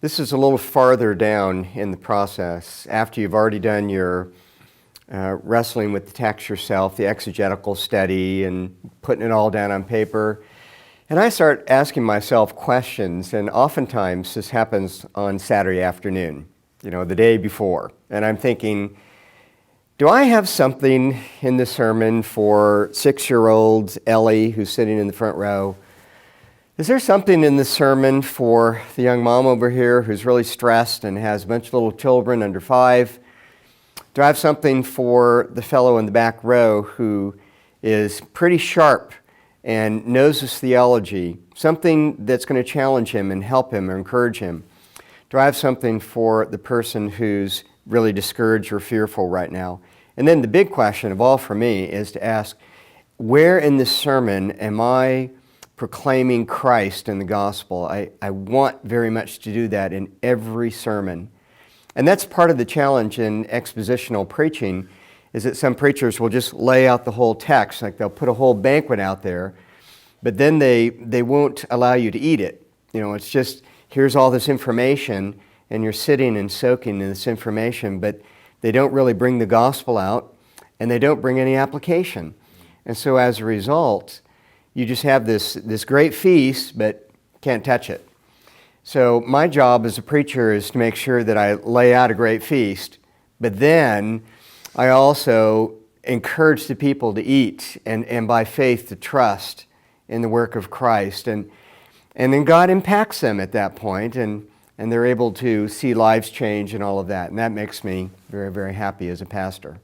This is a little farther down in the process, after you've already done your wrestling with the text yourself, the exegetical study, and putting it all down on paper. And I start asking myself questions, and oftentimes this happens on Saturday afternoon, the day before. And I'm thinking, do I have something in the sermon for 6-year-old Ellie, who's sitting in the front row? Is there something in the sermon for the young mom over here who's really stressed and has a bunch of little children under 5? Do I have something for the fellow in the back row who is pretty sharp and knows his theology, something that's going to challenge him and help him or encourage him? Do I have something for the person who's really discouraged or fearful right now? And then the big question of all for me is to ask, where in this sermon am I proclaiming Christ and the gospel? I want very much to do that in every sermon. And that's part of the challenge in expositional preaching, is that some preachers will just lay out the whole text, like they'll put a whole banquet out there, but then they won't allow you to eat it. It's just, here's all this information, and you're sitting and soaking in this information, but they don't really bring the gospel out, and they don't bring any application. And so as a result, you just have this great feast, but can't touch it. So my job as a preacher is to make sure that I lay out a great feast, but then I also encourage the people to eat and by faith to trust in the work of Christ. And then God impacts them at that point, and they're able to see lives change and all of that. And that makes me very, very happy as a pastor.